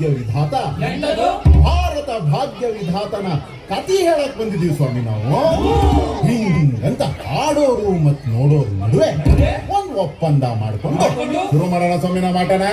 ಭಾಗ್ಯ ವಿಧಾತ ಭಾರತ ಭಾಗ್ಯ ವಿಧಾತನ ಕಥೆ ಹೇಳಕ್ ಬಂದಿದೀವಿ ಸ್ವಾಮಿ ನಾವು. ಹಿಂಗಂತ ಆಡೋರು ಮತ್ ನೋಡೋರು ನಡುವೆ ಒಂದು ಒಪ್ಪಂದ ಮಾಡ್ಕೊಂಡು ಶುರು ಮಾಡೋಣ ಸ್ವಾಮಿ ನಾವು ಆಟನ.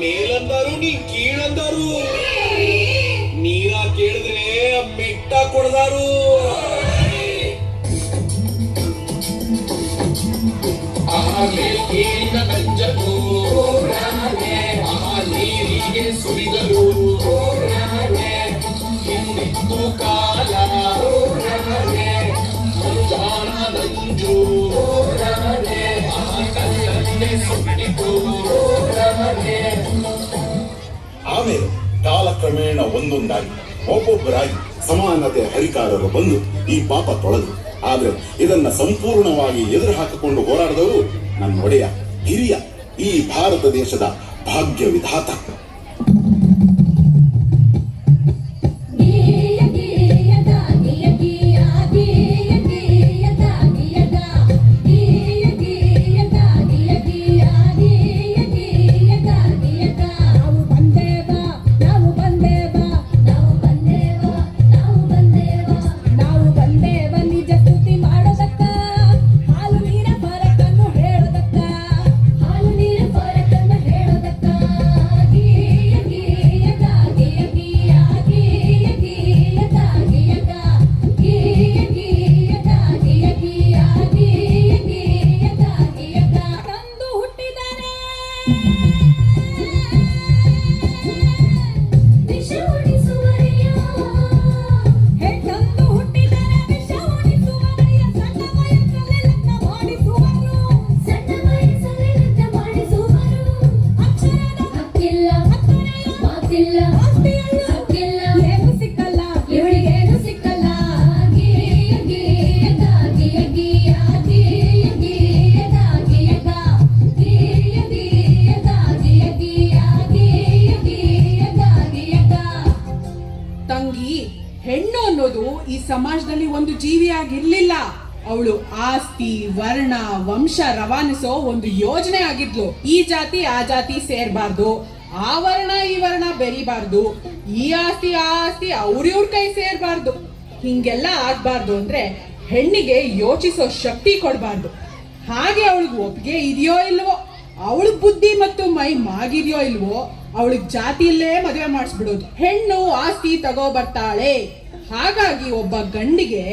ಮೇಲಂದರು ನೀ ಕೀಳಂದರು, ನೀರ ಕೇಳಿದ್ರೆ ಮೆಟ್ಟ ಕೊಡದಾರು. ನಂಜರು ನೀರಿಗೆ ಸುರಿದರು, ಹಿಂದಿತ್ತು ಕಾಲ ಜಾಣ ನಂಜು ಸುಟ್ಟಿತು. ಆಮೇಲೆ ಕಾಲಕ್ರಮೇಣ ಒಂದೊಂದಾಗಿ ಒಬ್ಬೊಬ್ಬರಾಗಿ ಸಮಾನತೆ ಹರಿಕಾರರು ಬಂದು ಈ ಪಾಪ ತೊಳೆದು, ಆದ್ರೆ ಇದನ್ನ ಸಂಪೂರ್ಣವಾಗಿ ಎದುರು ಹಾಕಿಕೊಂಡು ಹೋರಾಡಿದವರು ನನ್ನ ಒಡೆಯ ಹಿರಿಯ ಈ ಭಾರತ ದೇಶದ ಭಾಗ್ಯ ವಿಧಾತ. ಹೆಣ್ಣು ಅನ್ನೋದು ಈ ಸಮಾಜದಲ್ಲಿ ಒಂದು ಜೀವಿಯಾಗಿರ್ಲಿಲ್ಲ. ಅವಳು ಆಸ್ತಿ, ವರ್ಣ, ವಂಶ ರವಾನಿಸೋ ಒಂದು ಯೋಜನೆ ಆಗಿದ್ಲು. ಈ ಜಾತಿ ಆ ಜಾತಿ ಸೇರ್ಬಾರ್ದು, ಆ ವರ್ಣ ಈ ವರ್ಣ ಬೆರಿಬಾರ್ದು, ಈ ಆಸ್ತಿ ಆ ಆಸ್ತಿ ಅವ್ರಿವ್ರ ಕೈ ಸೇರ್ಬಾರ್ದು. ಹಿಂಗೆಲ್ಲ ಆಗ್ಬಾರ್ದು ಅಂದ್ರೆ ಹೆಣ್ಣಿಗೆ ಯೋಚಿಸೋ ಶಕ್ತಿ ಕೊಡಬಾರ್ದು. ಹಾಗೆ ಅವಳಿಗೆ ಒಪ್ಪಿಗೆ ಇದೆಯೋ ಇಲ್ವೋ, ಅವಳ ಬುದ್ಧಿ ಮತ್ತು ಮೈ ಮಾಗಿದೆಯೋ ಇಲ್ವೋ, ಅವಳಿಗೆ ಜಾತಿಯಲ್ಲೇ ಮದುವೆ ಮಾಡಿಸ್ಬಿಡೋದು. ಹೆಣ್ಣು ಆಸ್ತಿ ತಗೋ ಬರ್ತಾಳೆ, ಹಾಗಾಗಿ ಒಬ್ಬ ಗಂಡಿಗೆ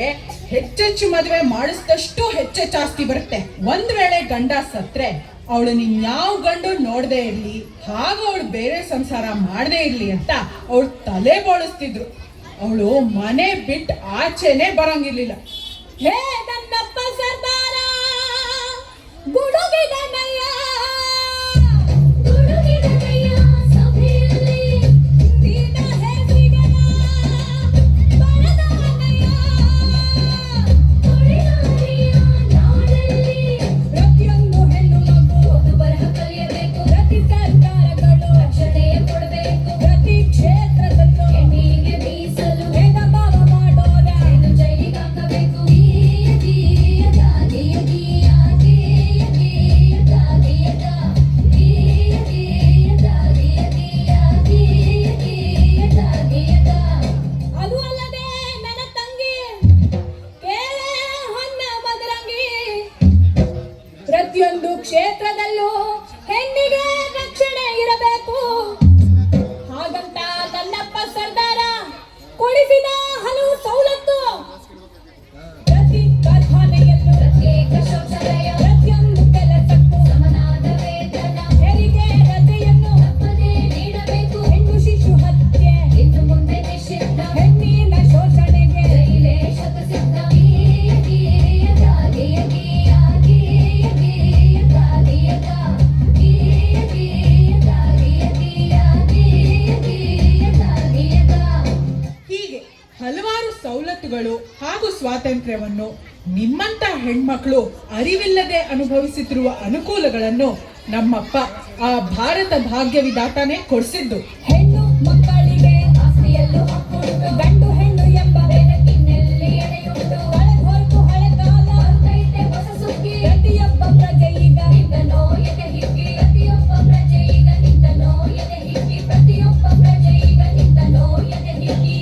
ಹೆಚ್ಚೆಚ್ಚು ಮದುವೆ ಮಾಡಿಸಿದಷ್ಟು ಹೆಚ್ಚೆಚ್ಚು ಆಸ್ತಿ ಬರುತ್ತೆ. ಒಂದ್ ವೇಳೆ ಗಂಡ ಸತ್ರೆ ಅವಳನ್ನ ಇನ್ಯಾವ ಗಂಡು ನೋಡದೆ ಇರ್ಲಿ, ಹಾಗೂ ಅವಳು ಬೇರೆ ಸಂಸಾರ ಮಾಡದೇ ಇರ್ಲಿ ಅಂತ ಅವಳು ತಲೆ ಬೋಳಿಸ್ತಿದ್ರು. ಅವಳು ಮನೆ ಬಿಟ್ಟು ಆಚೆನೆ ಬರಂಗಿರ್ಲಿಲ್ಲ. ಹೇ ನನ್ನಪ್ಪ ಸರ್ದಾರ ಗುಡುಗಿದನಯ್ಯ, ಗುಡುಗಿದನಯ್ಯ ಸಭೆಯಲ್ಲಿ ನಿನ್ನ ಹೆಸರಿಗೆ ಬರದವನಯ್ಯ, ತುಳಿದಾಡಿಯ ನಾಡಲ್ಲಿ ಪ್ರತಿಯೊಂದು ಹೆಣ್ಣು ಮಗು ಓದು ಬರಹ ಕಲಿಯಬೇಕು. ಪ್ರತಿ ಸರ್ಕಾರಗಳು ರಕ್ಷಣೆ ಕೊಡಬೇಕು. ಪ್ರತಿ ಕ್ಷೇತ್ರದಲ್ಲೂ ಹೆಣ್ಣಿಗೆ ಮೀಸಲು ಭೇದ ಭಾವ ಮಾಡೋರ ಹೆಣ್ಣು ಜೈಲಿಗೆ ಹಾಕಬೇಕು. ಅದು ಅಲ್ಲದೆ ನನ್ನ ತಂಗಿ ಕೇಳೆ ಹೊನ್ನ ಮದರಂಗಿ, ಪ್ರತಿಯೊಂದು ಕ್ಷೇತ್ರದಲ್ಲೂ ಹೆಣ್ಣಿಗೆ ರಕ್ಷಣೆ ಇರಬೇಕು. ಹಾಗಂತ ನನ್ನಪ್ಪ ಸರ್ದಾರ ಕೊಡಿಸಿದ ಹಲವು ಸವಲತ್ತು. ಪ್ರತಿ ಕಾರ್ಖಾನೆಯಲ್ಲೂ ಪ್ರತ್ಯೇಕ ಶೌಚಾಲಯ, ಪ್ರತಿಯೊಂದು ಕೆಲಸಕ್ಕೂ ಸಮನಾದ ವೇತನ, ಹೆರಿಗೆ ರಜೆಯನ್ನು ತಪ್ಪದೇ ನೀಡಬೇಕು. ಹೆಣ್ಣು ಶಿಶು ಹತ್ಯೆ ಇನ್ನು ಮುಂದೆ ನಿಷಿದ್ಧ, ಹೆಣ್ಣಿನ ಶೋಷಣೆಗೆ ಜೈಲೇ ಶತಸಿದ್ಧ. ಹೀಗೆ ಹಲವಾರು ಸವಲತ್ತುಗಳು ಹಾಗೂ ಸ್ವಾತಂತ್ರ್ಯವನ್ನು ನಿಮ್ಮಂತ ಹೆಣ್ಮಕ್ಳು ಅರಿವಿಲ್ಲದೆ ಅನುಭವಿಸುತ್ತಿರುವ ಅನುಕೂಲಗಳನ್ನು ನಮ್ಮಪ್ಪ ಆ ಭಾರತ ಭಾಗ್ಯ ವಿಧಾತಾನೇ ಕೊಡಿಸಿದ್ದು. ಹೆಣ್ಣು ಮಕ್ಕಳಿಗೆ ಆಸ್ತಿಯಲ್ಲೂ ಹಕ್ಕುಂಟು, ಗಂಡು ಹೆಣ್ಣು ಎಂಬ ಬೆಳಕಿನಲ್ಲಿ ಎಡೆಯುಂಟು. ಕಳೆದೋಯ್ತು ಹಳೆ ಕಾಲ, ಬರ್ತೈತೆ ಹೊಸ ಸುಗ್ಗಿ. ಪ್ರತಿಯೊಬ್ಬ ಪ್ರಜೆ ಈಗ ನಿಂತನೋ ಎದೆ ಹಿಗ್ಗಿ, ಪ್ರತಿಯೊಬ್ಬ ಪ್ರಜೆ ಈಗ ನಿಂತನೋ ಎದೆ ಹಿಗ್ಗಿ, ಪ್ರತಿಯೊಬ್ಬ ಪ್ರಜೆ ಈಗ ನಿಂತನೋ ಎದೆ ಹಿಗ್ಗಿ.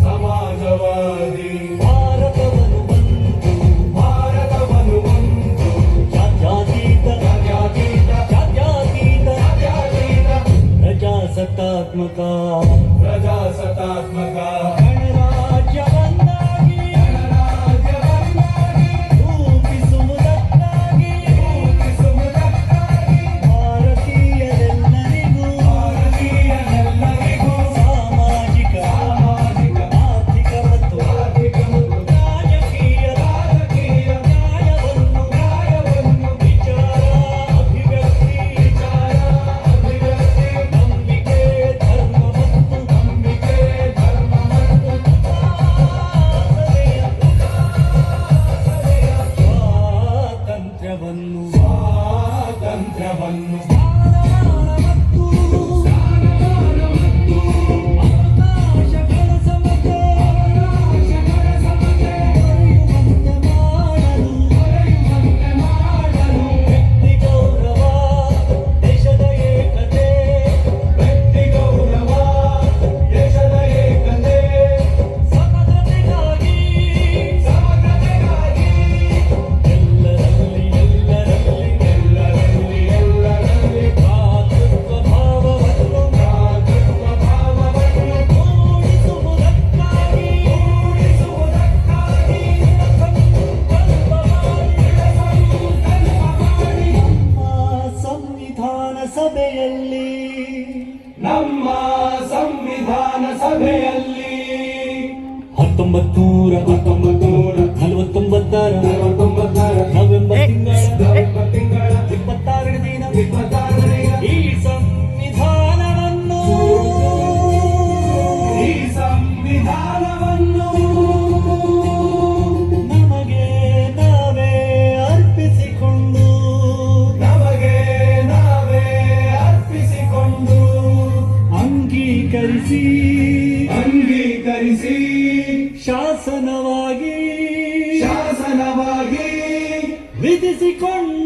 ಸಮಾಜವಾದಿ ಭಾರತವನ್ನು ಒಂದು ಜಾತ್ಯತೀತ ಪ್ರಜಾಸತ್ತಾತ್ಮಕ ಗಣರಾಜ್ಯವನ್ನಾಗಿ ರೂಪಿಸುವುದಕ್ಕಾಗಿ ಭಾರತೀಯರೆಲ್ಲರಿಗೂ ಸಾಮಾಜಿಕ ಆರ್ಥಿಕ ಮತ್ತು ರಾಜಕೀಯ ನ್ಯಾಯವನ್ನು ವಿಚಾರ ಅಭಿವ್ಯಕ್ತಿ ನಂಬಿಕೆ ಧರ್ಮ ಮತ್ತು ಸ್ವಾತಂತ್ರ್ಯವನ್ನು ಅವಕಾಶಗಳ ಸಮತೆ ಮಾಡಲು ವ್ಯಕ್ತಿ ಗೌರವ ದೇಶದ ಏಕತೆ ನಮ್ಮ ಸಂವಿಧಾನ ಸಭೆಯಲ್ಲಿ 1949 ನವೆಂಬರ್ ತಿಂಗಳ 26ನೇ ದಿನ ಈ ಸಂವಿಧಾನವನ್ನು ನಮಗೆ ನಾವೇ ಅರ್ಪಿಸಿಕೊಂಡು ಅಂಗೀಕರಿಸಿ ಶಾಸನವಾಗಿ ವಿಧಿಸಿಕೊಂಡು